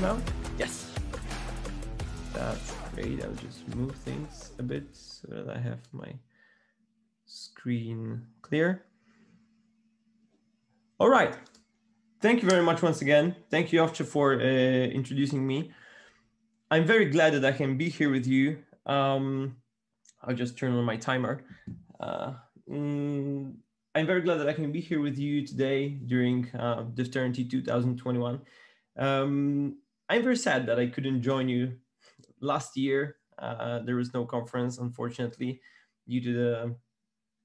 now? Yes. That's great. I'll just move things a bit so that I have my screen clear. All right. Thank you very much once again. Thank you, Jowcha, for introducing me. I'm very glad that I can be here with you. I'll just turn on my timer. I'm very glad that I can be here with you today during Difterity 2021. I'm very sad that I couldn't join you last year. There was no conference, unfortunately, due to the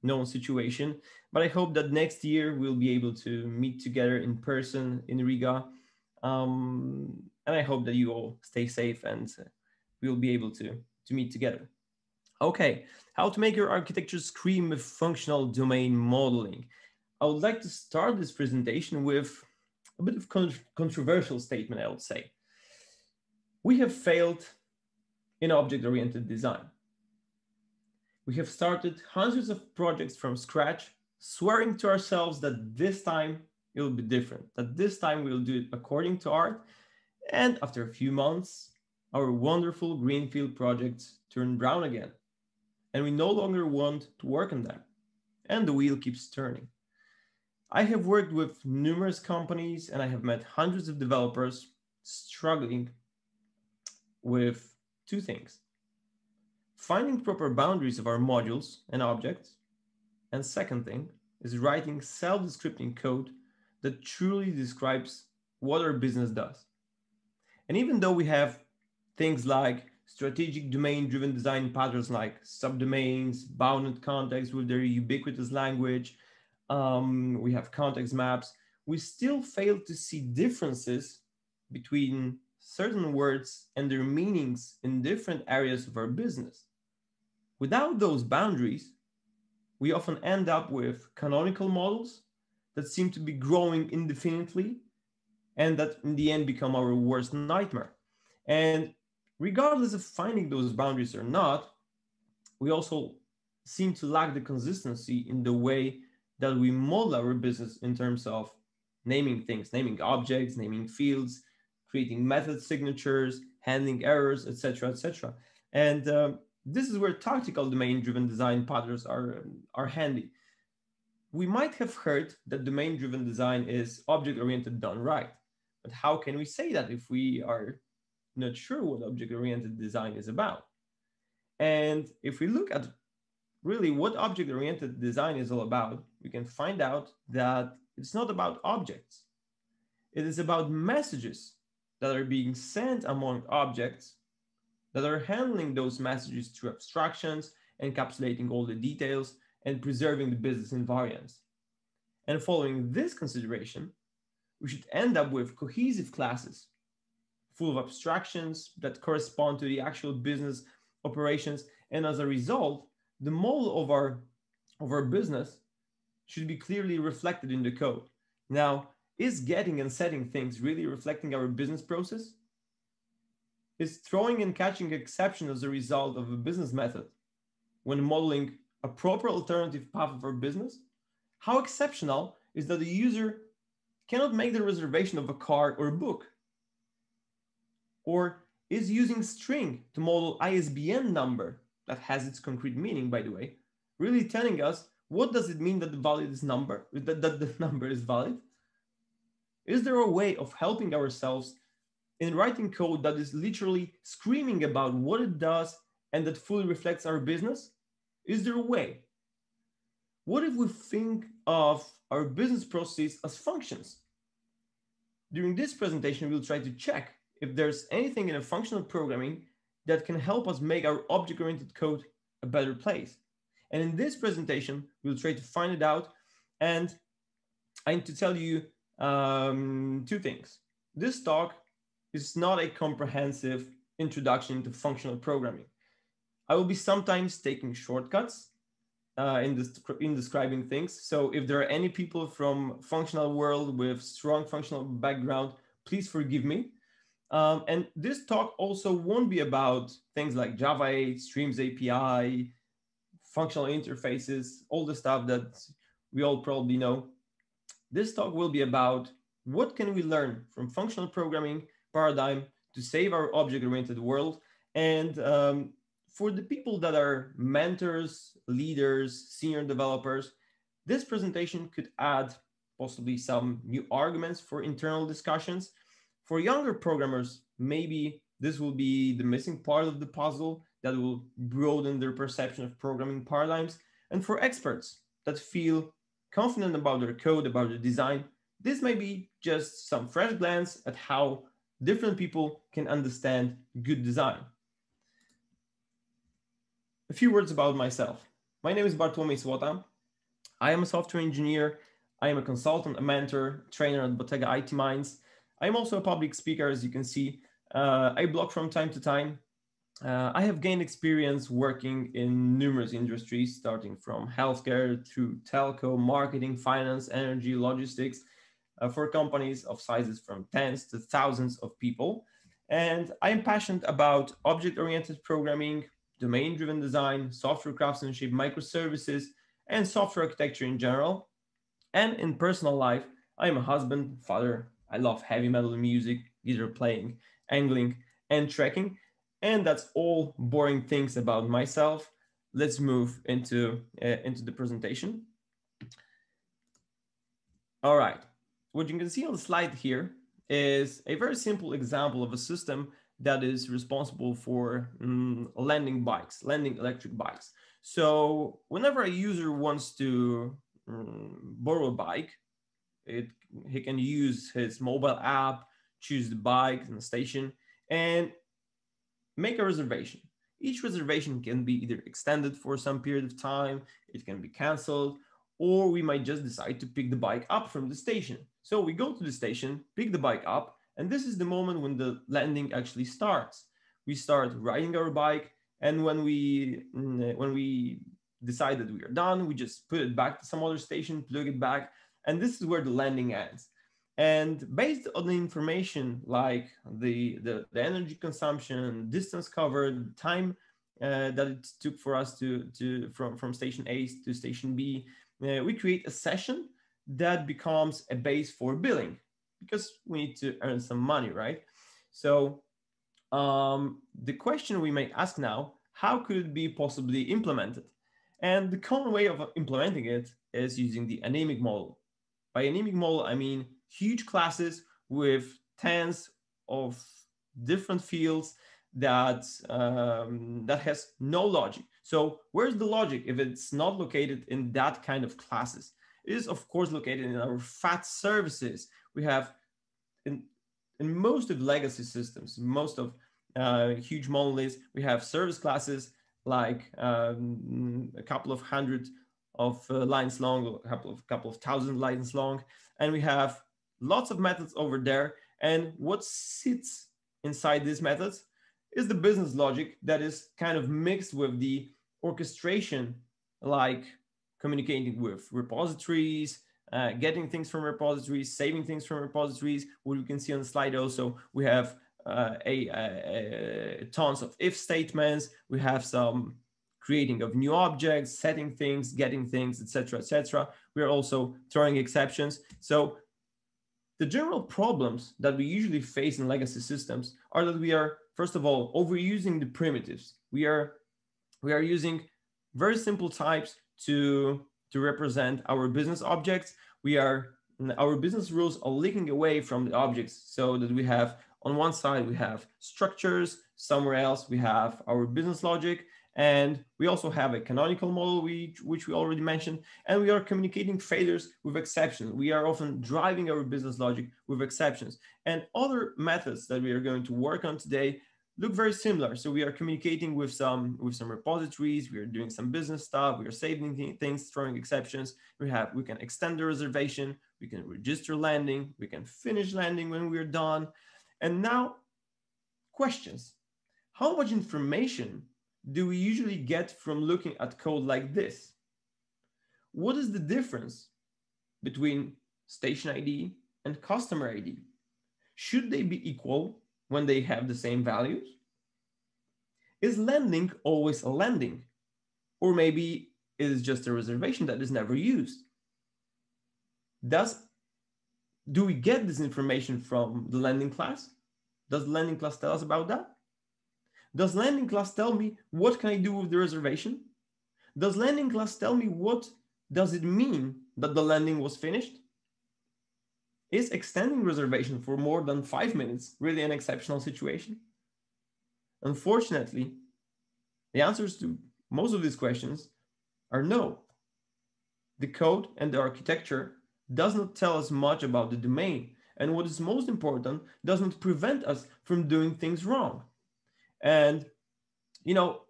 known situation. But I hope that next year we'll be able to meet together in person in Riga. And I hope that you all stay safe and we'll be able to meet together. Okay, how to make your architecture scream with functional domain modeling. I would like to start this presentation with a bit of controversial statement, I would say. We have failed in object-oriented design. We have started hundreds of projects from scratch, swearing to ourselves that this time it will be different, that this time we'll do it according to art. And after a few months, our wonderful greenfield projects turn brown again. And we no longer want to work on them. And the wheel keeps turning. I have worked with numerous companies and I have met hundreds of developers struggling with two things: finding proper boundaries of our modules and objects. And second thing is writing self-descripting code that truly describes what our business does. And even though we have things like strategic domain-driven design patterns like subdomains, bounded context with their ubiquitous language, we have context maps, we still fail to see differences between certain words and their meanings in different areas of our business. Without those boundaries, we often end up with canonical models that seem to be growing indefinitely and that in the end become our worst nightmare. And regardless of finding those boundaries or not, we also seem to lack the consistency in the way that we model our business in terms of naming things, naming objects, naming fields, creating method signatures, handling errors, etc., etc. And this is where tactical domain-driven design patterns are handy. We might have heard that domain-driven design is object-oriented done right, but how can we say that if we are not sure what object-oriented design is about? And if we look at really what object-oriented design is all about, we can find out that it's not about objects. It is about messages that are being sent among objects that are handling those messages through abstractions, encapsulating all the details, and preserving the business invariance. And following this consideration, we should end up with cohesive classes full of abstractions that correspond to the actual business operations. And as a result, the model of our business should be clearly reflected in the code. Now, is getting and setting things really reflecting our business process? Is throwing and catching exception as a result of a business method when modeling a proper alternative path of our business? How exceptional is that the user cannot make the reservation of a car or a book? Or is using string to model ISBN number that has its concrete meaning, by the way, really telling us what does it mean that the number is valid? Is there a way of helping ourselves in writing code that is literally screaming about what it does and that fully reflects our business? Is there a way? What if we think of our business processes as functions? During this presentation, we'll try to check if there's anything in a functional programming that can help us make our object-oriented code a better place. And in this presentation, we'll try to find it out. And I need to tell you two things. This talk is not a comprehensive introduction to functional programming. I will be sometimes taking shortcuts in describing things. So if there are any people from functional world with strong functional background, please forgive me. And this talk also won't be about things like Java 8, Streams API, functional interfaces, all the stuff that we all probably know. This talk will be about what can we learn from functional programming paradigm to save our object-oriented world. And for the people that are mentors, leaders, senior developers, this presentation could add possibly some new arguments for internal discussions. For younger programmers, maybe this will be the missing part of the puzzle that will broaden their perception of programming paradigms. And for experts that feel confident about their code, about the design, this may be just some fresh glance at how different people can understand good design. A few words about myself. My name is Bartłomiej Słota. I am a software engineer. I am a consultant, a mentor, trainer at Bottega IT Minds. I'm also a public speaker, as you can see. I blog from time to time. I have gained experience working in numerous industries, starting from healthcare through telco, marketing, finance, energy, logistics, for companies of sizes from tens to thousands of people. And I am passionate about object-oriented programming, domain-driven design, software craftsmanship, microservices, and software architecture in general. And in personal life, I am a husband, father. I love heavy metal music, guitar playing, angling, and trekking. And that's all boring things about myself. Let's move into the presentation. All right. What you can see on the slide here is a very simple example of a system that is responsible for lending electric bikes. So whenever a user wants to borrow a bike, he can use his mobile app, choose the bike and the station, and make a reservation. Each reservation can be either extended for some period of time, it can be canceled, or we might just decide to pick the bike up from the station. So we go to the station, pick the bike up, and this is the moment when the lending actually starts. We start riding our bike, and when we decide that we are done, we just put it back to some other station, plug it back, and this is where the lending ends. And based on the information like the energy consumption, distance covered, time that it took for us to from station A to station B, we create a session that becomes a base for billing, because we need to earn some money, right? So the question we may ask now, how could it be possibly implemented? And the common way of implementing it is using the anemic model. By anemic model, I mean huge classes with tens of different fields that has no logic. So where's the logic if it's not located in that kind of classes? It is of course located in our fat services. We have in most of legacy systems, most of huge monoliths, we have service classes like a couple of hundred of lines long, a couple of thousand lines long, and we have lots of methods over there. And what sits inside these methods is the business logic that is kind of mixed with the orchestration, like communicating with repositories, getting things from repositories, saving things from repositories. What you can see on the slide also, we have tons of if statements. We have some creating of new objects, setting things, getting things, etc., etc. We are also throwing exceptions. So the general problems that we usually face in legacy systems are that we are, first of all, overusing the primitives. We are using very simple types to represent our business objects. Our business rules are leaking away from the objects, so that we have on one side we have structures, somewhere else we have our business logic, and we also have a canonical model, which we already mentioned, and we are communicating failures with exceptions. We are often driving our business logic with exceptions. And other methods that we are going to work on today look very similar. So we are communicating with some repositories, we are doing some business stuff, we are saving things, throwing exceptions. We can extend the reservation, we can register landing, we can finish landing when we're done. And now, questions. How much information do we usually get from looking at code like this? What is the difference between station ID and customer ID? Should they be equal when they have the same values? Is landing always a landing? Or maybe it is just a reservation that is never used? Do we get this information from the landing class? Does landing class tell us about that? Does landing class tell me what can I do with the reservation? Does landing class tell me what does it mean that the landing was finished? Is extending reservation for more than 5 minutes really an exceptional situation? Unfortunately, the answers to most of these questions are no. The code and the architecture does not tell us much about the domain, and what is most important, does not prevent us from doing things wrong. And, you know,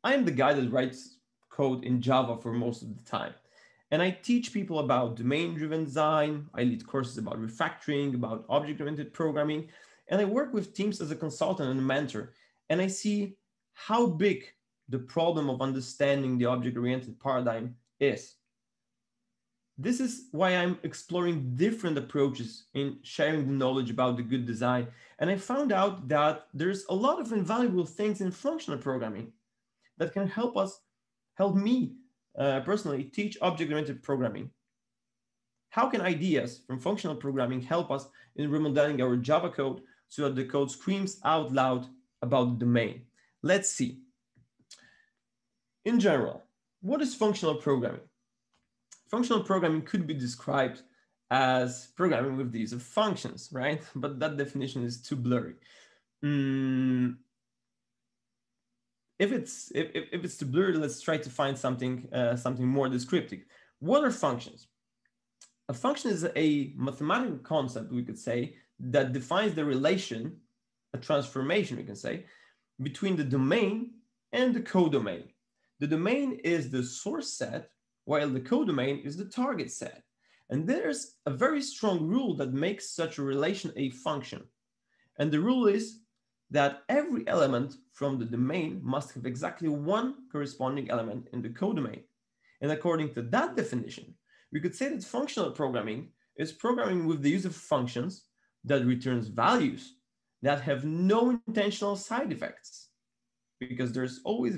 I'm the guy that writes code in Java for most of the time. And I teach people about domain-driven design. I lead courses about refactoring, about object-oriented programming. And I work with teams as a consultant and a mentor. And I see how big the problem of understanding the object-oriented paradigm is. This is why I'm exploring different approaches in sharing the knowledge about the good design. And I found out that there's a lot of invaluable things in functional programming that can help me personally teach object-oriented programming. How can ideas from functional programming help us in remodeling our Java code so that the code screams out loud about the domain? Let's see. In general, what is functional programming? Functional programming could be described as programming with the use of functions, right? But that definition is too blurry. If it's too blurry, let's try to find something more descriptive. What are functions? A function is a mathematical concept, we could say, that defines the relation, a transformation, we can say, between the domain and the codomain. The domain is the source set, while the codomain is the target set. And there's a very strong rule that makes such a relation a function. And the rule is that every element from the domain must have exactly one corresponding element in the codomain. And according to that definition, we could say that functional programming is programming with the use of functions that returns values that have no intentional side effects, because there's always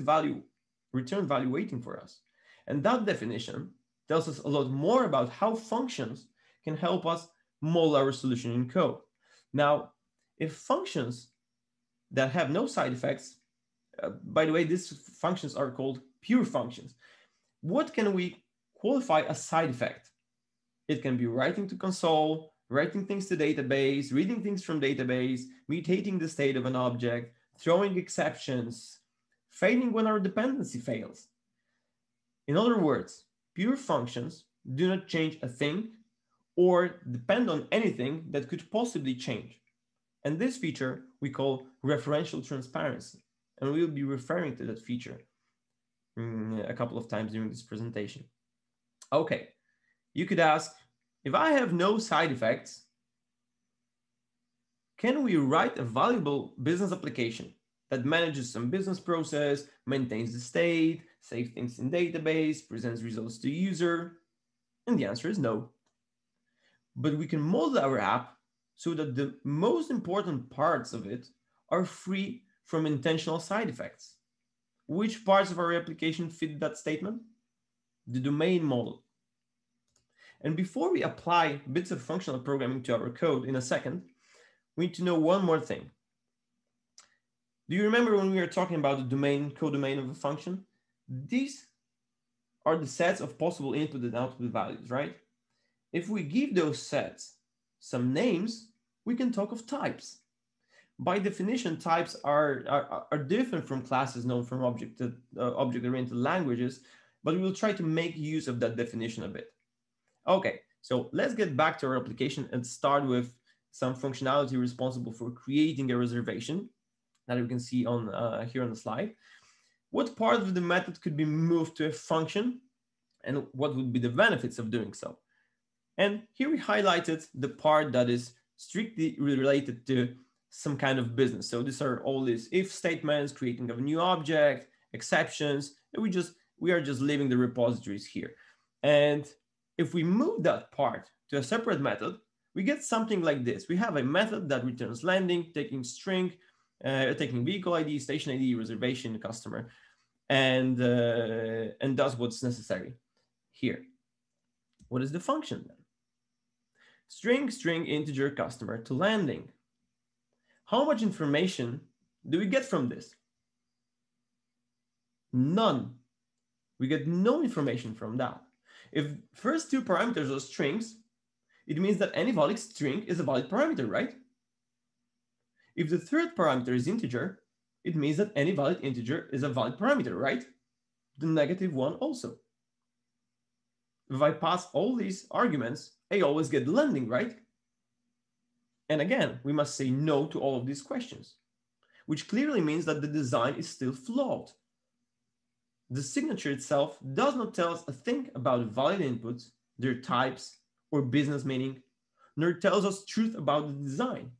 return value waiting for us. And that definition tells us a lot more about how functions can help us model our solution in code. Now, if functions that have no side effects, by the way, these functions are called pure functions. What can we qualify as side effect? It can be writing to console, writing things to database, reading things from database, mutating the state of an object, throwing exceptions, failing when our dependency fails. In other words, pure functions do not change a thing or depend on anything that could possibly change. And this feature we call referential transparency. And we will be referring to that feature a couple of times during this presentation. Okay, you could ask, if I have no side effects, can we write a valuable business application that manages some business process, maintains the state, saves things in database, presents results to user? And the answer is no. But we can model our app so that the most important parts of it are free from intentional side effects. Which parts of our application fit that statement? The domain model. And before we apply bits of functional programming to our code in a second, we need to know one more thing. Do you remember when we were talking about the domain, codomain of a function? These are the sets of possible input and output values, right? If we give those sets some names, we can talk of types. By definition, types are different from classes known from object-oriented languages, but we will try to make use of that definition a bit. Okay, so let's get back to our application and start with some functionality responsible for creating a reservation that we can see on here on the slide. What part of the method could be moved to a function, and what would be the benefits of doing so? And here we highlighted the part that is strictly related to some kind of business. So these are all these if statements, creating of a new object, exceptions, and we are just leaving the repositories here. And if we move that part to a separate method, we get something like this. We have a method that returns landing, taking string, taking vehicle ID, station ID, reservation, customer, and does what's necessary here. What is the function then? String integer customer to landing. How much information do we get from this? None. We get no information from that. If first two parameters are strings, it means that any valid string is a valid parameter, right? If the third parameter is integer, it means that any valid integer is a valid parameter, right? The negative one also. If I pass all these arguments, I always get the lending, right? And again, we must say no to all of these questions, which clearly means that the design is still flawed. The signature itself does not tell us a thing about valid inputs, their types, or business meaning, nor tells us truth about the design.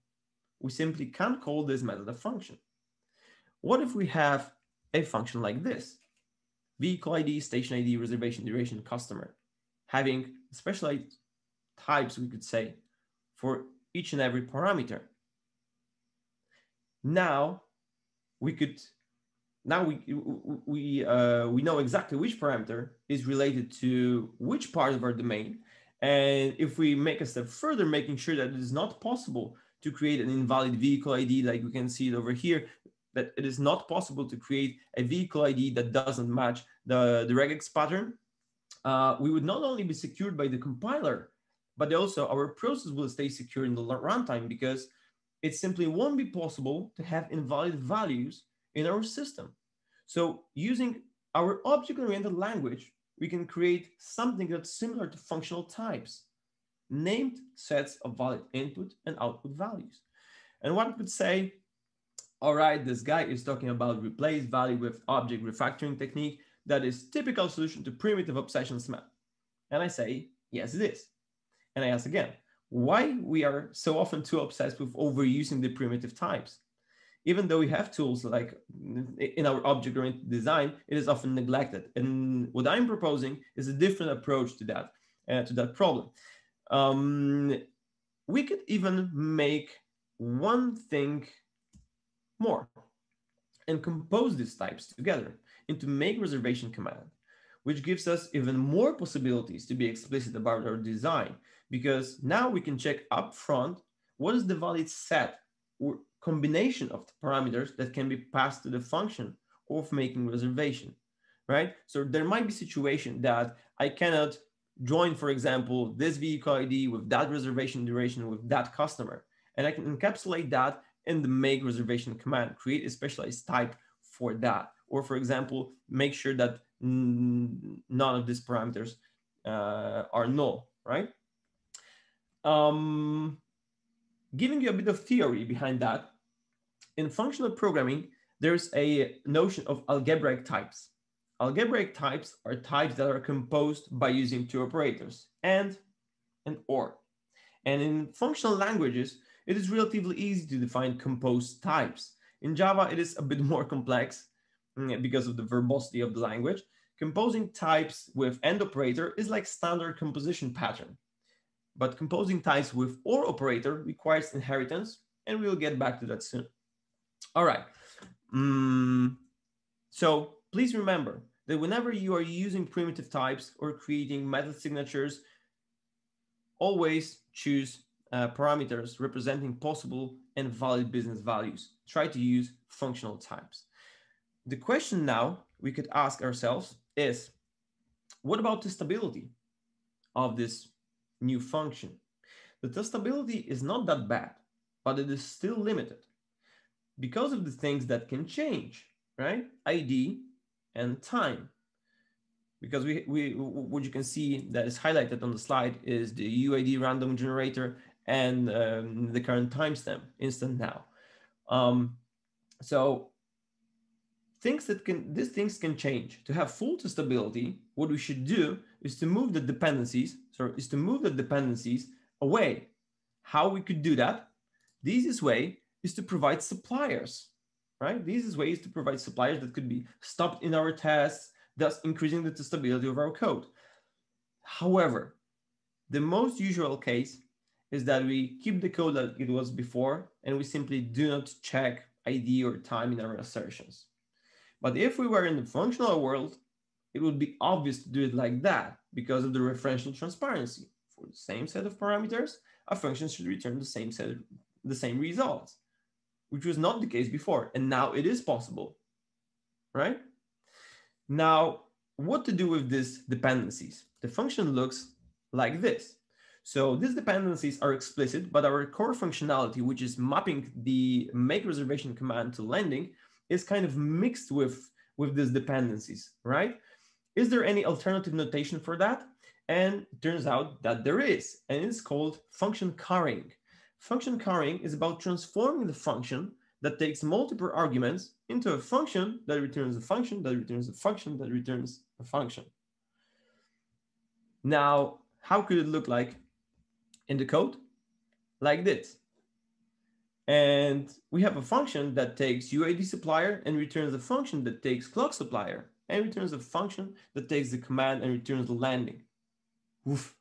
We simply can't call this method a function. What if we have a function like this? Vehicle ID, station ID, reservation duration, customer, having specialized types, we could say, for each and every parameter. Now we know exactly which parameter is related to which part of our domain. And if we make a step further, making sure that it is not possible to create an invalid vehicle ID, like we can see it over here, that it is not possible to create a vehicle ID that doesn't match the regex pattern, we would not only be secured by the compiler, but also our process will stay secure in the runtime, because it simply won't be possible to have invalid values in our system. So using our object-oriented language, we can create something that's similar to functional types, named sets of valid input and output values. And one could say, all right, this guy is talking about replace value with object refactoring technique that is typical solution to primitive obsessions map. And I say, yes, it is. And I ask again, why we are so often too obsessed with overusing the primitive types? Even though we have tools like in our object-oriented design, it is often neglected. And what I'm proposing is a different approach to that problem. We could even make one thing more and compose these types together into make reservation command, which gives us even more possibilities to be explicit about our design, because now we can check up front what is the valid set or combination of the parameters that can be passed to the function of making reservation, right? So there might be a situation that I cannot join, for example, this vehicle ID with that reservation duration with that customer, and I can encapsulate that in the make reservation command, create a specialized type for that. Or for example, make sure that none of these parameters are null, right? Giving you a bit of theory behind that, in functional programming, there's a notion of algebraic types. Algebraic types are types that are composed by using two operators, and or. And in functional languages, it is relatively easy to define composed types. In Java, it is a bit more complex because of the verbosity of the language. Composing types with AND operator is like standard composition pattern. But composing types with OR operator requires inheritance, and we'll get back to that soon. All right. So please remember that whenever you are using primitive types or creating method signatures, always choose parameters representing possible and valid business values. Try to use functional types. The question now we could ask ourselves is, what about testability of this new function? The testability is not that bad, but it is still limited because of the things that can change, right? ID and time. Because what you can see that is highlighted on the slide is the UID random generator and the current timestamp, instant now. So these things can change. To have full testability, what we should do is to move the dependencies, away. How we could do that? The easiest way is to provide suppliers, right? The easiest way is to provide suppliers that could be stopped in our tests, thus increasing the testability of our code. However, the most usual case is that we keep the code like it was before, and we simply do not check ID or time in our assertions. But if we were in the functional world, it would be obvious to do it like that because of the referential transparency. For the same set of parameters, a function should return the same results. which was not the case before. And now it is possible, right? Now, what to do with these dependencies? The function looks like this. So these dependencies are explicit, but our core functionality, which is mapping the make reservation command to landing, is kind of mixed with these dependencies, right? Is there any alternative notation for that? And it turns out that there is, and it's called function carrying. Function carrying is about transforming the function that takes multiple arguments into a function that returns a function that returns a function that returns a function. Now, how could it look like in the code? Like this. And we have a function that takes UID supplier and returns a function that takes clock supplier and returns a function that takes the command and returns the landing. Oof.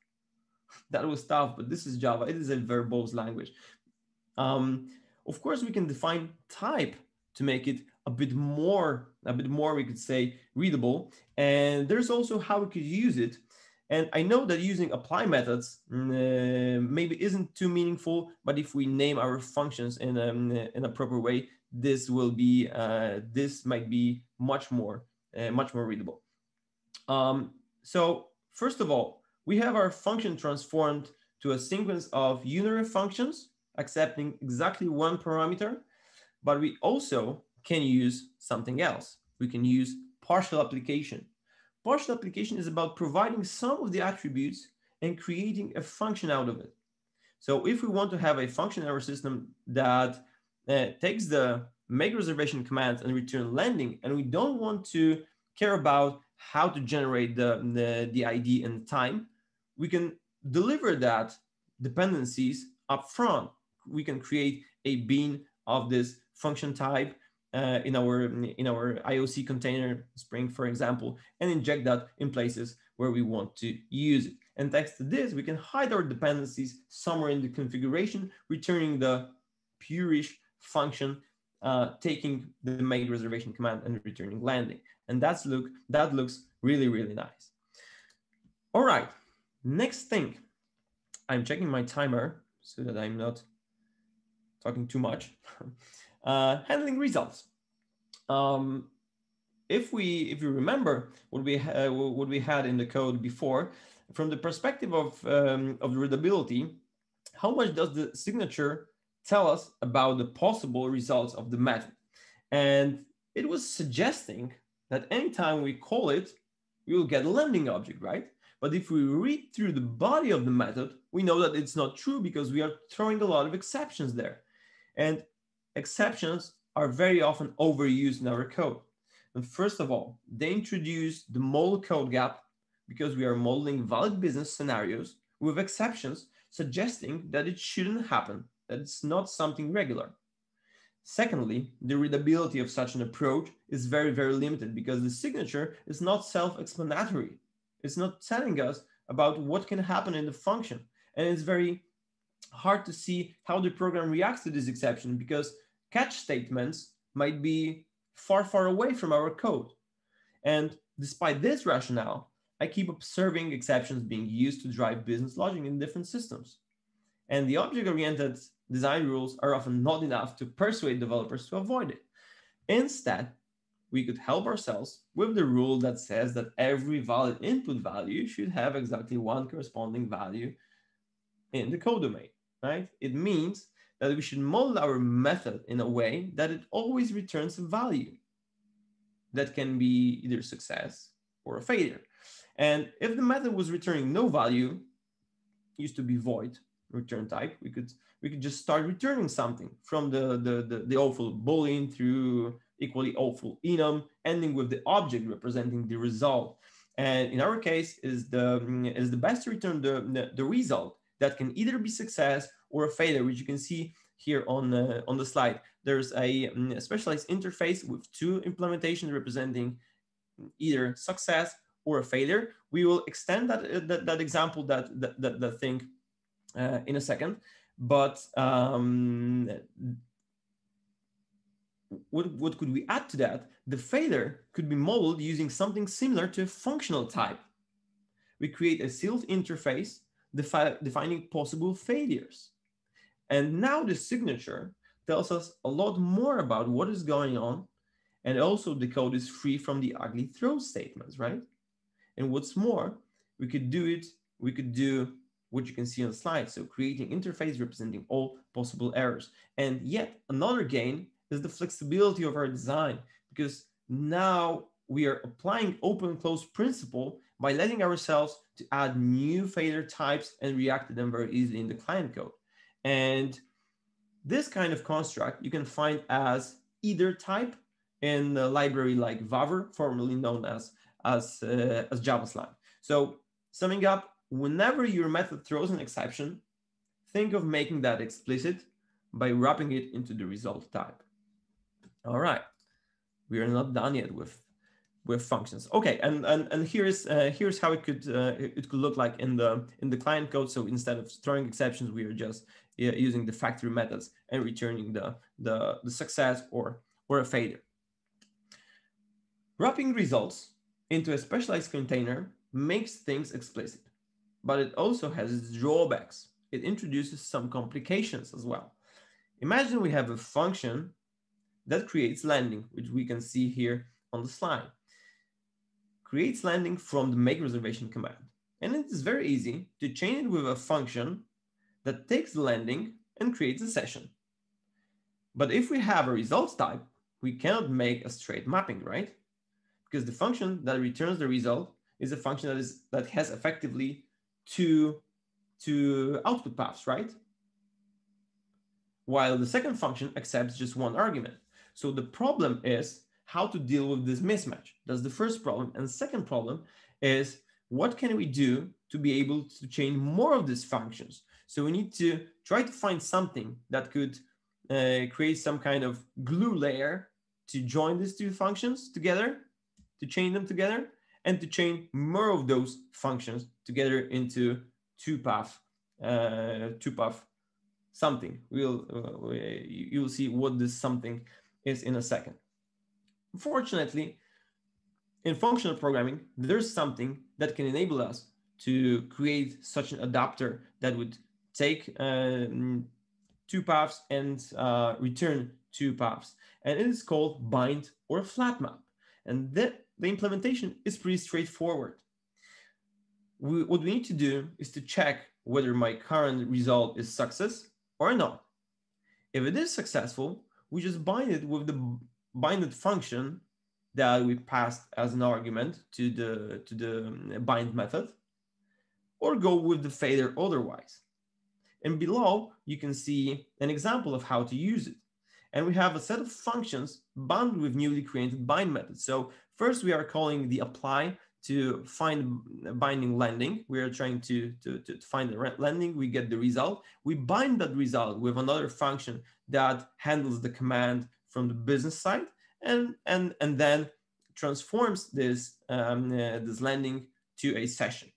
That was tough, but this is Java. It is a verbose language. Of course, we can define type to make it a bit more, we could say, readable. And there's also how we could use it. And I know that using apply methods maybe isn't too meaningful, but if we name our functions in a proper way, this will be this might be much more readable. So first of all, we have our function transformed to a sequence of unary functions accepting exactly one parameter, but we also can use something else. We can use partial application. Partial application is about providing some of the attributes and creating a function out of it. So if we want to have a function in our system that takes the make reservation commands and return landing, and we don't want to care about how to generate the ID and the time, we can deliver that dependencies up front. We can create a bean of this function type in our IOC container, Spring, for example, and inject that in places where we want to use it. And thanks to this, we can hide our dependencies somewhere in the configuration, returning the purish function, taking the make reservation command and returning landing. And that looks really, really nice. All right, next thing. I'm checking my timer so that I'm not talking too much. Handling results. If we remember what we had in the code before, from the perspective of readability, how much does the signature tell us about the possible results of the method? And it was suggesting that anytime we call it, we will get a landing object, right? But if we read through the body of the method, we know that it's not true because we are throwing a lot of exceptions there. And exceptions are very often overused in our code. And first of all, they introduce the model code gap because we are modeling valid business scenarios with exceptions suggesting that it shouldn't happen, that it's not something regular. Secondly, the readability of such an approach is very, very limited because the signature is not self-explanatory. It's not telling us about what can happen in the function. And it's very hard to see how the program reacts to this exception because catch statements might be far, far away from our code. And despite this rationale, I keep observing exceptions being used to drive business logic in different systems. And the object-oriented design rules are often not enough to persuade developers to avoid it. Instead, we could help ourselves with the rule that says that every valid input value should have exactly one corresponding value in the code domain, right? It means that we should model our method in a way that it always returns a value that can be either success or a failure. And if the method was returning no value, used to be void return type, we could just start returning something from the awful boolean through equally awful enum, ending with the object representing the result. And in our case, is the best to return the result that can either be success or a failure, which you can see here on the slide. There's a specialized interface with two implementations representing either success or a failure. We will extend that example, that thing in a second. But what could we add to that? The failure could be modeled using something similar to a functional type. We create a sealed interface defining possible failures. And now the signature tells us a lot more about what is going on. And also the code is free from the ugly throw statements, right? And what's more, we could do what you can see on the slide. So creating interface representing all possible errors. And yet another gain is the flexibility of our design, because now we are applying open close principle by letting ourselves to add new failure types and react to them very easily in the client code. And this kind of construct you can find as either type in a library like Vavr, formerly known as JavaSlang. So summing up, whenever your method throws an exception, think of making that explicit by wrapping it into the result type. All right, we are not done yet with functions. Okay, and here's how it could look like in the client code. So instead of throwing exceptions, we are just using the factory methods and returning the success or a failure. Wrapping results into a specialized container makes things explicit, but it also has its drawbacks. It introduces some complications as well. Imagine we have a function that creates landing, which we can see here on the slide. Creates landing from the make reservation command. And it is very easy to chain it with a function that takes the landing and creates a session. But if we have a results type, we cannot make a straight mapping, right? Because the function that returns the result is a function that has effectively two output paths, right? While the second function accepts just one argument. So the problem is how to deal with this mismatch. That's the first problem. And the second problem is what can we do to be able to chain more of these functions? So we need to try to find something that could create some kind of glue layer to join these two functions together, to chain them together, and to chain more of those functions together into two-path something. You'll see what this something is in a second. Fortunately, in functional programming, there's something that can enable us to create such an adapter that would take two paths and return two paths. And it is called bind or flat map. And the implementation is pretty straightforward. What we need to do is to check whether my current result is success or not. If it is successful, we just bind it with the binded function that we passed as an argument to the bind method, or go with the failure otherwise. And below, you can see an example of how to use it. And we have a set of functions bound with newly created bind methods. So first we are calling the apply to find binding landing. We are trying to find the landing. We get the result. We bind that result with another function that handles the command from the business side, and then transforms this this landing to a session.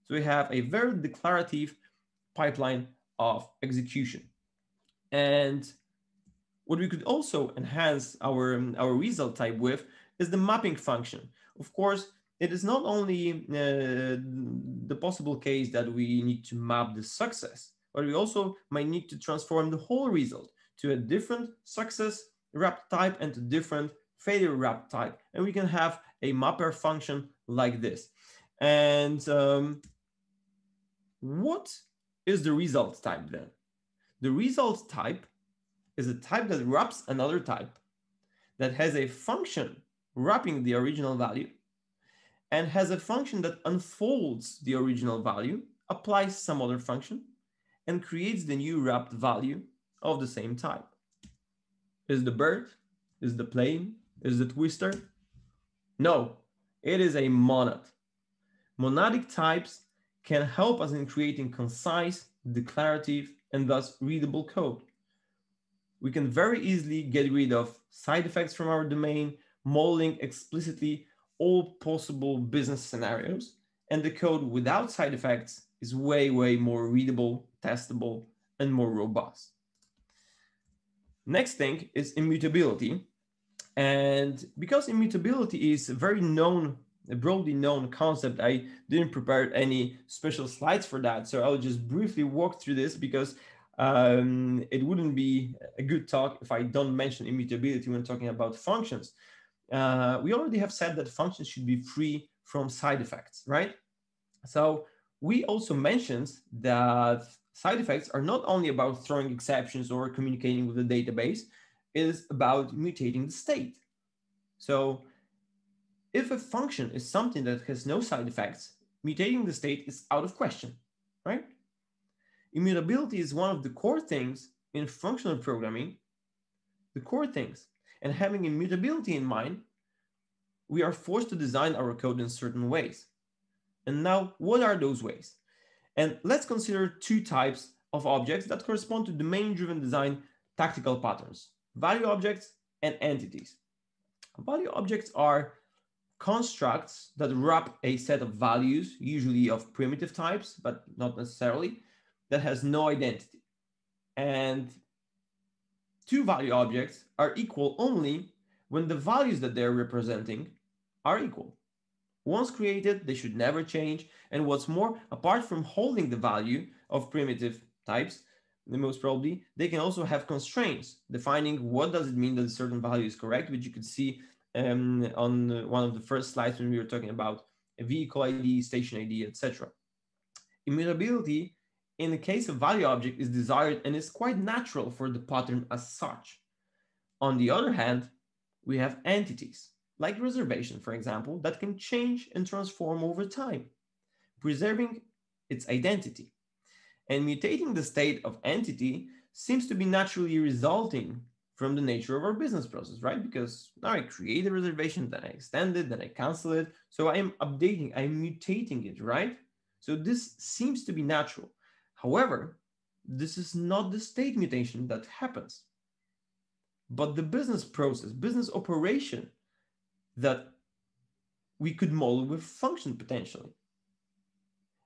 So we have a very declarative pipeline of execution. And what we could also enhance our result type with is the mapping function. Of course, it is not only the possible case that we need to map the success, but we also might need to transform the whole result to a different success wrap type and to different failure wrap type. And we can have a mapper function like this. And what is the result type then? The result type is a type that wraps another type, that has a function wrapping the original value, and has a function that unfolds the original value, applies some other function, and creates the new wrapped value of the same type. Is the bird? Is the plane? Is the twister? No, it is a monad. Monadic types can help us in creating concise, declarative, and thus readable code. We can very easily get rid of side effects from our domain, modeling explicitly all possible business scenarios, and the code without side effects is way, way more readable, testable, and more robust. Next thing is immutability. And because immutability is a very broadly known concept, I didn't prepare any special slides for that. So I'll just briefly walk through this because It wouldn't be a good talk if I don't mention immutability when talking about functions. We already have said that functions should be free from side effects, right? So we also mentioned that side effects are not only about throwing exceptions or communicating with the database, it is about mutating the state. So if a function is something that has no side effects, mutating the state is out of question, right? Immutability is one of the core things in functional programming, the core things. And having immutability in mind, we are forced to design our code in certain ways. And now, what are those ways? And let's consider two types of objects that correspond to domain-driven design tactical patterns: value objects and entities. Value objects are constructs that wrap a set of values, usually of primitive types, but not necessarily, that has no identity. And two value objects are equal only when the values that they're representing are equal. Once created, they should never change. And what's more, apart from holding the value of primitive types, most probably, they can also have constraints defining what does it mean that a certain value is correct, which you could see on one of the first slides when we were talking about a vehicle ID, station ID, etc. Immutability in the case of value object is desired and is quite natural for the pattern as such. On the other hand, we have entities, like reservation, for example, that can change and transform over time, preserving its identity. And mutating the state of entity seems to be naturally resulting from the nature of our business process, right? Because now I create a reservation, then I extend it, then I cancel it. So I am updating, I'm mutating it, right? So this seems to be natural. However, this is not the state mutation that happens, but the business process, business operation that we could model with function potentially.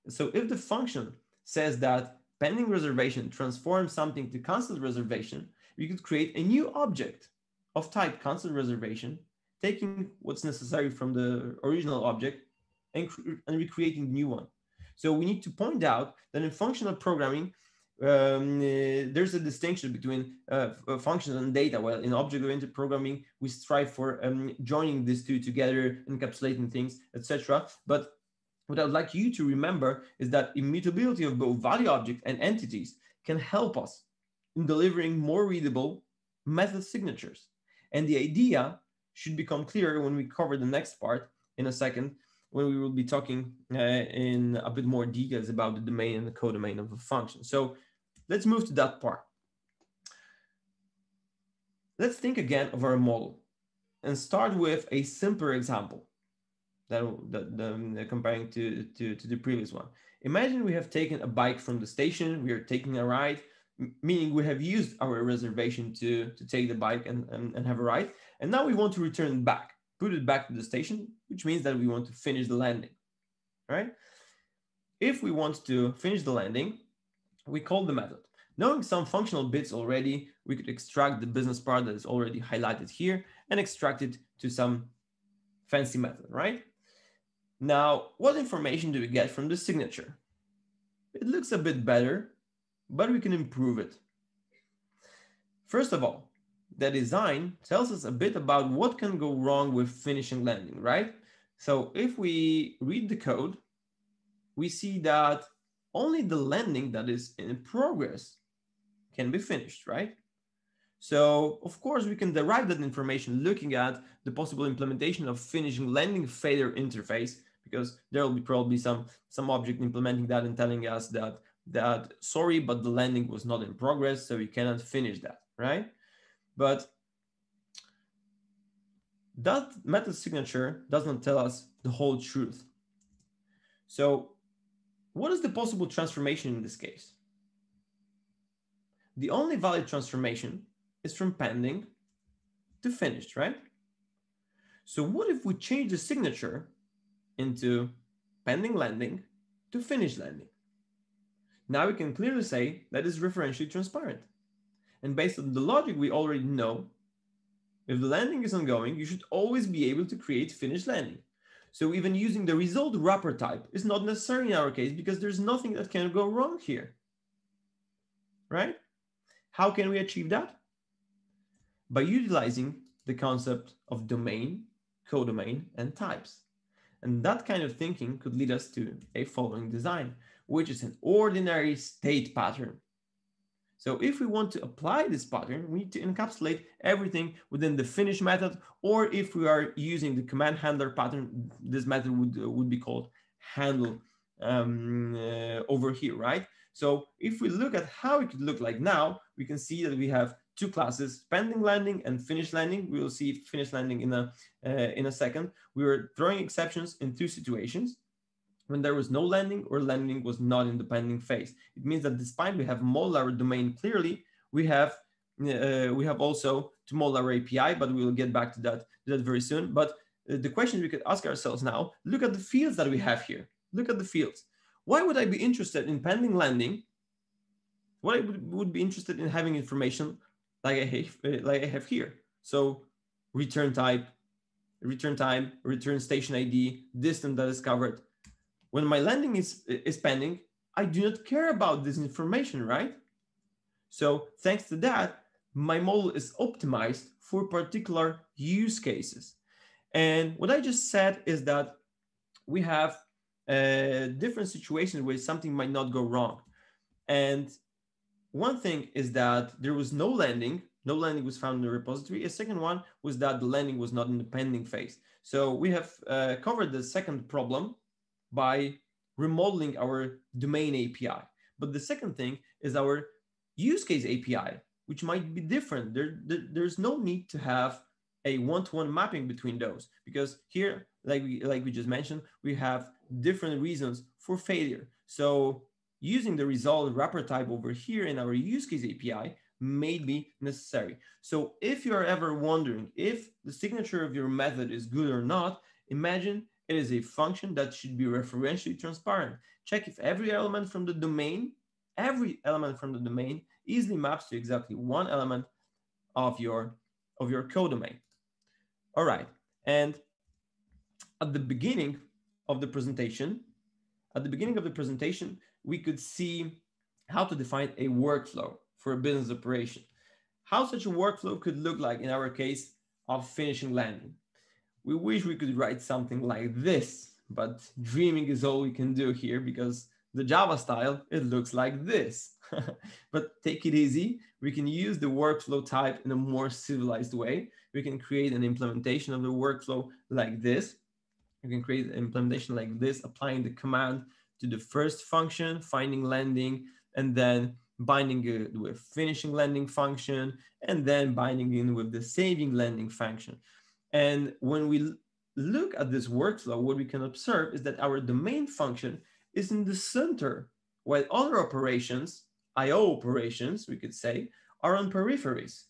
So if the function says that pending reservation transforms something to cancelled reservation, we could create a new object of type cancelled reservation, taking what's necessary from the original object and recreating the new one. So we need to point out that in functional programming, there's a distinction between functions and data. Well, in object-oriented programming, we strive for joining these two together, encapsulating things, etc. But what I would like you to remember is that immutability of both value objects and entities can help us in delivering more readable method signatures. And the idea should become clearer when we cover the next part in a second, when we will be talking in a bit more details about the domain and the codomain of a function. So let's move to that part. Let's think again of our model and start with a simpler example that comparing to the previous one. Imagine we have taken a bike from the station, we are taking a ride, meaning we have used our reservation to take the bike and have a ride, and now we want to return it back, put it back to the station, which means that we want to finish the landing, right? If we want to finish the landing, we call the method. Knowing some functional bits already, we could extract the business part that is already highlighted here and extract it to some fancy method, right? Now, what information do we get from the signature? It looks a bit better, but we can improve it. First of all, the design tells us a bit about what can go wrong with finishing landing, right? So if we read the code, we see that only the landing that is in progress can be finished, right? So of course we can derive that information looking at the possible implementation of finishing landing failure interface, because there will be probably some object implementing that and telling us that sorry, but the landing was not in progress, so we cannot finish that, right? But that method signature does not tell us the whole truth. So what is the possible transformation in this case? The only valid transformation is from pending to finished, right? So what if we change the signature into pending landing to finished landing? Now we can clearly say that is referentially transparent. And based on the logic we already know, if the landing is ongoing, you should always be able to create finished landing. So even using the result wrapper type is not necessary in our case because there's nothing that can go wrong here, right? How can we achieve that? By utilizing the concept of domain, codomain, and types. And that kind of thinking could lead us to a following design, which is an ordinary state pattern. So if we want to apply this pattern, we need to encapsulate everything within the finish method, or if we are using the command handler pattern, this method would be called handle over here, right? So if we look at how it could look like now, we can see that we have two classes, pending landing and finish landing. We will see finish landing in a second. We were throwing exceptions in two situations: when there was no landing or landing was not in the pending phase. It means that despite we have modeled our domain clearly, we have also to model our API, but we will get back to that very soon. But the question we could ask ourselves now, look at the fields that we have here. Look at the fields. Why would I be interested in pending landing? Why would be interested in having information like I have here? So return type, return time, return station ID, distance that is covered. When my landing is pending, I do not care about this information, right? So thanks to that, my model is optimized for particular use cases. And what I just said is that we have different situations where something might not go wrong. And one thing is that there was no landing was found in the repository. A second one was that the landing was not in the pending phase. So we have covered the second problem by remodeling our domain API. But the second thing is our use case API, which might be different. There's no need to have a one-to-one mapping between those, because here, like we just mentioned, we have different reasons for failure. So using the resolved wrapper type over here in our use case API may be necessary. So if you're ever wondering if the signature of your method is good or not, imagine it is a function that should be referentially transparent. Check if every element from the domain easily maps to exactly one element of your codomain. All right, and at the beginning of the presentation, we could see how to define a workflow for a business operation. How such a workflow could look like in our case of finishing landing. We wish we could write something like this, but dreaming is all we can do here, because the Java style, it looks like this. But take it easy. We can use the workflow type in a more civilized way. We can create an implementation of the workflow like this. You can create an implementation like this, applying the command to the first function, finding landing, and then binding it with finishing landing function, and then binding in with the saving landing function. And when we look at this workflow, what we can observe is that our domain function is in the center, while other operations, I/O operations, we could say, are on peripheries.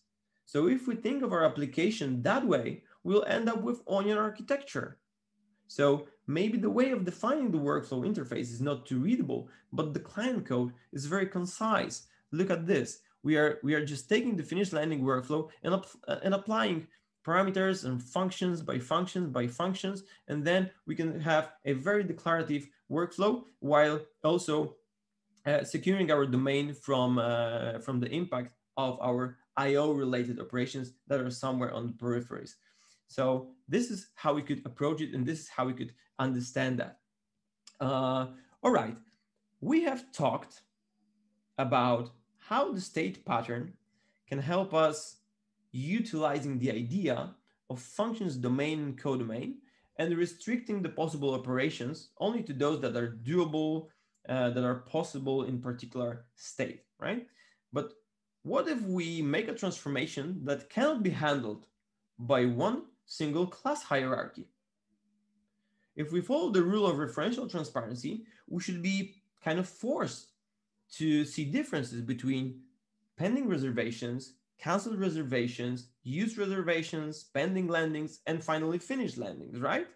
So if we think of our application that way, we'll end up with onion architecture. So maybe the way of defining the workflow interface is not too readable, but the client code is very concise. Look at this. We are just taking the finished landing workflow and applying parameters and functions by functions by functions, and then we can have a very declarative workflow while also securing our domain from the impact of our I/O related operations that are somewhere on the peripheries. So this is how we could approach it, and this is how we could understand that. All right, we have talked about how the state pattern can help us utilizing the idea of functions domain and codomain, and restricting the possible operations only to those that are doable, that are possible in particular state, right? But what if we make a transformation that cannot be handled by one single class hierarchy? If we follow the rule of referential transparency, we should be kind of forced to see differences between pending reservations, canceled reservations, used reservations, pending landings, and finally finished landings, right?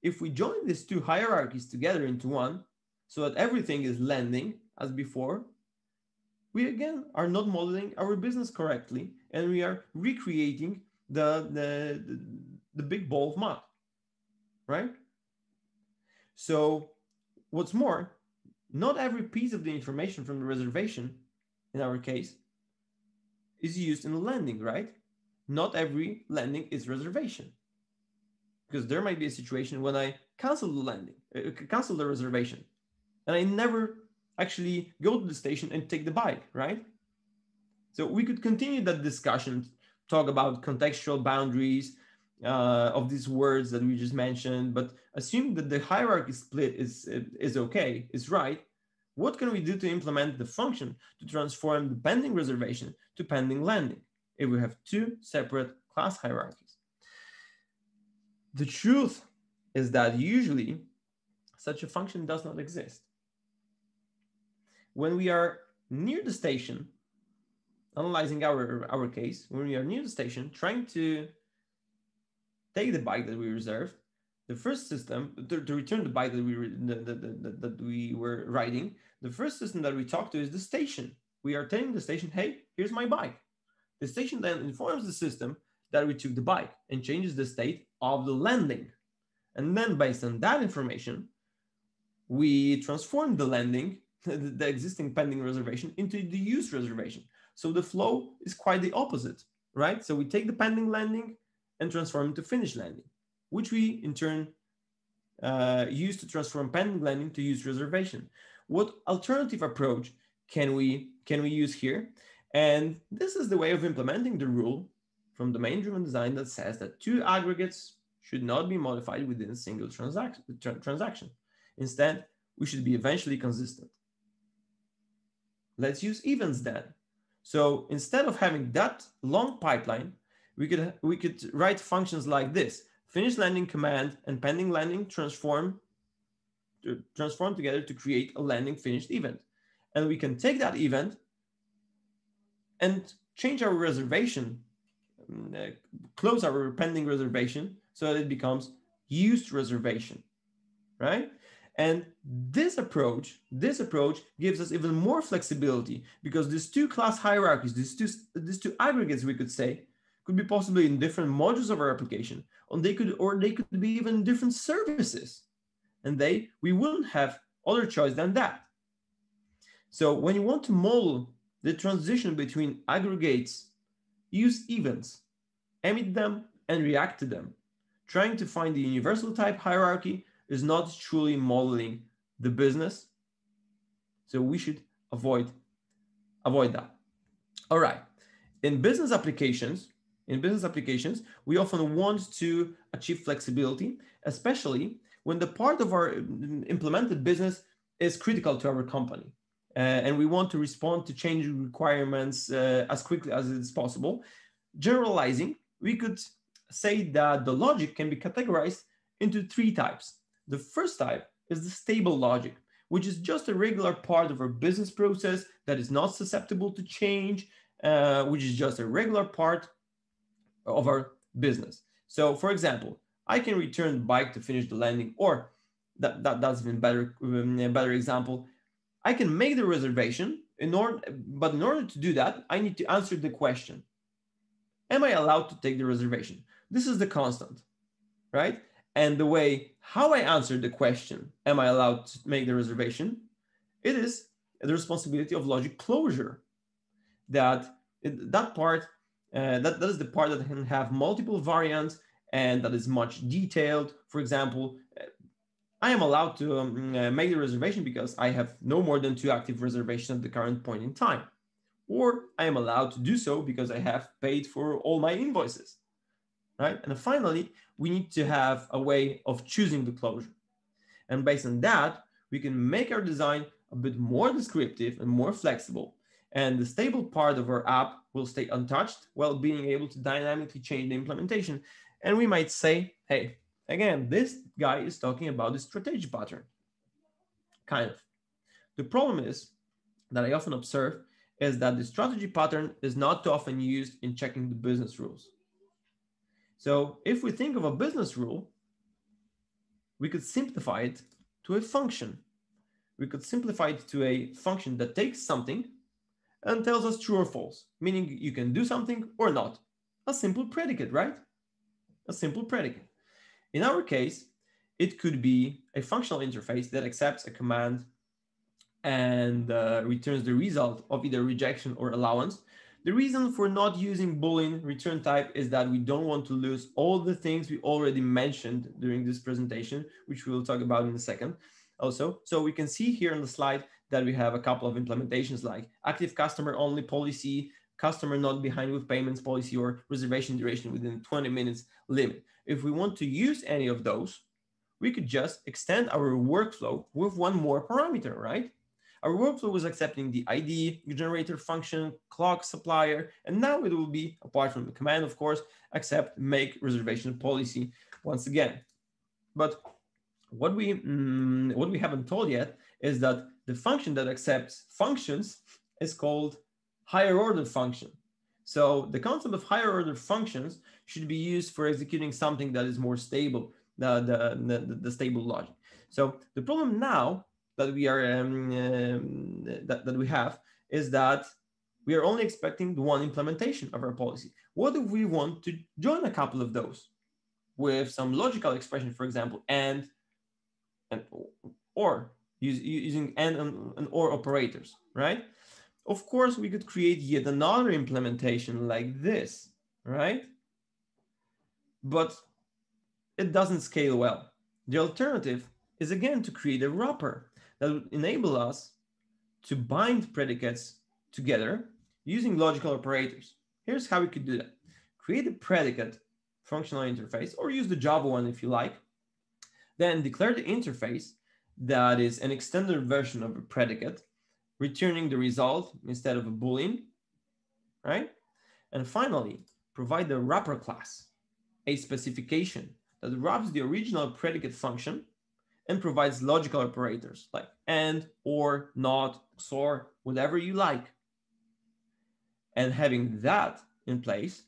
If we join these two hierarchies together into one, so that everything is landing as before, we again are not modeling our business correctly, and we are recreating the big ball of mud, right? So what's more, not every piece of the information from the reservation, in our case, is used in lending, right? Not every lending is reservation, because there might be a situation when I cancel the lending, cancel the reservation, and I never actually go to the station and take the bike, right? So we could continue that discussion, talk about contextual boundaries of these words that we just mentioned, but assuming that the hierarchy split is okay, is right, what can we do to implement the function to transform the pending reservation to pending lending if we have two separate class hierarchies? The truth is that usually such a function does not exist. When we are near the station, analyzing our case, when we are near the station, trying to take the bike that we reserved, the first system, to return the bike that we were riding, the first system that we talk to is the station. We are telling the station, hey, here's my bike. The station then informs the system that we took the bike and changes the state of the landing. And then based on that information, we transform the landing, the existing pending reservation, into the used reservation. So the flow is quite the opposite, right? So we take the pending landing and transform it to finished landing, which we in turn use to transform pending landing to used reservation. What alternative approach can we use here? And this is the way of implementing the rule from domain-driven design that says that two aggregates should not be modified within a single transaction. Instead, we should be eventually consistent. Let's use events then. So instead of having that long pipeline, we could write functions like this: finish landing command and pending landing transform together to create a landing finished event. And we can take that event and change our reservation, close our pending reservation so that it becomes used reservation, right? And this approach gives us even more flexibility, because these two class hierarchies, these two aggregates, we could say, could be possibly in different modules of our application, or they could be even different services, and we wouldn't have other choice than that. So when you want to model the transition between aggregates, use events, emit them, and react to them. Trying to find the universal type hierarchy is not truly modeling the business. So we should avoid that. All right. In business applications, we often want to achieve flexibility, especially when the part of our implemented business is critical to our company. And we want to respond to changing requirements as quickly as it is possible. Generalizing, we could say that the logic can be categorized into three types. The first type is the stable logic, which is just a regular part of our business process that is not susceptible to change, which is just a regular part of our business. So for example, I can return the bike to finish the landing, or that's even better example. I can make the reservation, but in order to do that, I need to answer the question: am I allowed to take the reservation? This is the constant, right? And the way how I answer the question, am I allowed to make the reservation? It is the responsibility of logic closure. That is the part that can have multiple variants and that is much detailed. For example, I am allowed to make the reservation because I have no more than 2 active reservations at the current point in time. Or I am allowed to do so because I have paid for all my invoices, right? And finally, we need to have a way of choosing the closure. And based on that, we can make our design a bit more descriptive and more flexible. And the stable part of our app will stay untouched while being able to dynamically change the implementation. And we might say, hey, again, this guy is talking about the strategy pattern. Kind of. The problem is that I often observe is that the strategy pattern is not too often used in checking the business rules. So if we think of a business rule, we could simplify it to a function. We could simplify it to a function that takes something and tells us true or false, meaning you can do something or not. A simple predicate, right? A simple predicate. In our case, it could be a functional interface that accepts a command and returns the result of either rejection or allowance. The reason for not using Boolean return type is that we don't want to lose all the things we already mentioned during this presentation, which we'll talk about in a second also. So we can see here on the slide that we have a couple of implementations like active customer only policy, customer not behind with payments policy, or reservation duration within 20 minutes limit. If we want to use any of those, we could just extend our workflow with one more parameter, right? Our workflow was accepting the ID, generator function, clock supplier, and now it will be, apart from the command, of course, accept make reservation policy once again. But what we haven't told yet is that the function that accepts functions is called higher order function. So the concept of higher order functions should be used for executing something that is more stable, the stable logic. So the problem now that we are that we have is that we are only expecting the one implementation of our policy. What if we want to join a couple of those with some logical expression, for example, and or using and or operators, right? Of course, we could create yet another implementation like this, right? But it doesn't scale well. The alternative is again to create a wrapper that would enable us to bind predicates together using logical operators. Here's how we could do that. Create a predicate functional interface, or use the Java one if you like. Then declare the interface that is an extended version of a predicate, returning the result instead of a Boolean, right? And finally, provide the wrapper class, a specification that wraps the original predicate function and provides logical operators like and, or, not, XOR, whatever you like. And having that in place,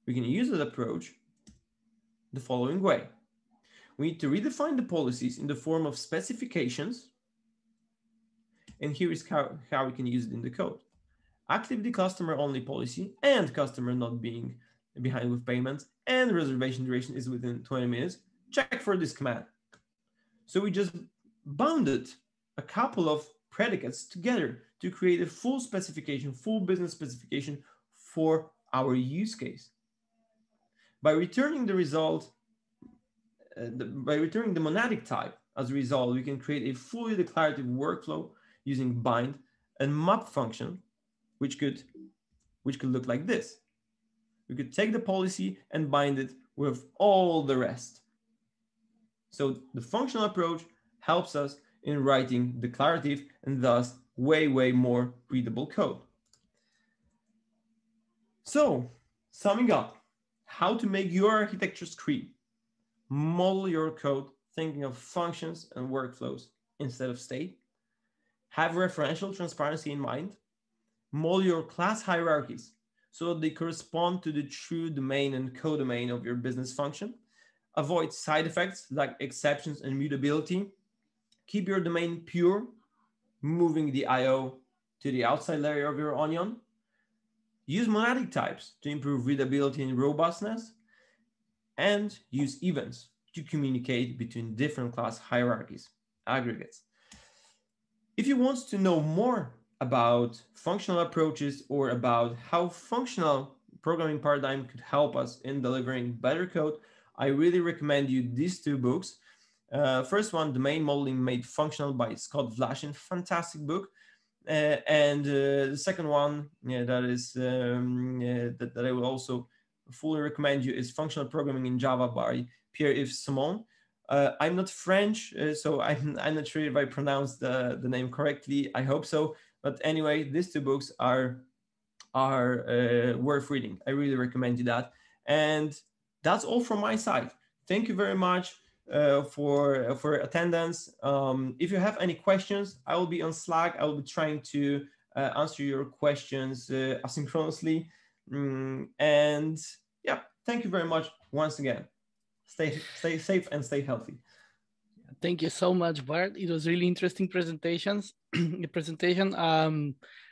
we can use that approach the following way. We need to redefine the policies in the form of specifications. And here is how we can use it in the code. Active the customer only policy and customer not being behind with payments and reservation duration is within 20 minutes. Check for this command. So we just bounded a couple of predicates together to create a full specification, full business specification for our use case. By returning the result, by returning the monadic type as a result, we can create a fully declarative workflow using bind and map function, which could look like this. We could take the policy and bind it with all the rest. So the functional approach helps us in writing declarative and thus way more readable code. So summing up, how to make your architecture scream. Model your code thinking of functions and workflows instead of state. Have referential transparency in mind. Model your class hierarchies so that they correspond to the true domain and codomain of your business function. Avoid side effects like exceptions and mutability. Keep your domain pure, moving the IO to the outside layer of your onion. Use monadic types to improve readability and robustness. And use events to communicate between different class hierarchies, aggregates. If you want to know more about functional approaches or about how functional programming paradigm could help us in delivering better code, I really recommend you these two books. First one, Domain Modeling Made Functional by Scott Vlashin, fantastic book. And the second one, that is that I will also fully recommend you is Functional Programming in Java by Pierre-Yves Simon. I'm not French, so I'm not sure if I pronounced the name correctly. I hope so. But anyway, these two books are worth reading. I really recommend you that. And that's all from my side. Thank you very much for attendance. If you have any questions, I will be on Slack. I will be trying to answer your questions asynchronously. And yeah, thank you very much once again. Stay safe and stay healthy. Thank you so much, Bart. It was really interesting presentations. The presentation.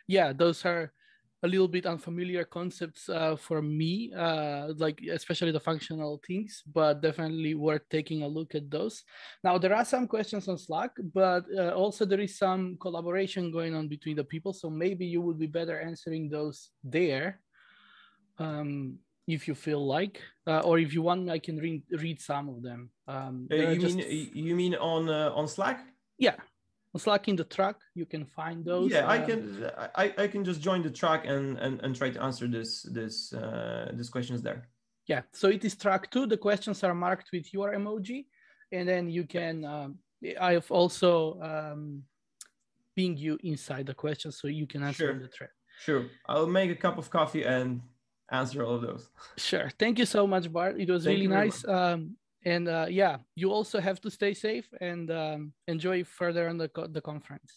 Yeah, those are a little bit unfamiliar concepts for me, like especially the functional things, but definitely worth taking a look at those. Now, there are some questions on Slack, but also there is some collaboration going on between the people. So maybe you would be better answering those there, if you feel like, or if you want, I can read some of them. You mean on Slack? Yeah. Slack in the track, you can find those. Yeah, I can just join the track and try to answer this questions there. Yeah, so it is track 2. The questions are marked with your emoji, and then you can. I have also ping you inside the questions so you can answer in the thread. Sure, I'll make a cup of coffee and answer all of those. Sure. Thank you so much, Bart. It was really nice. And yeah, you also have to stay safe and enjoy further on the conference.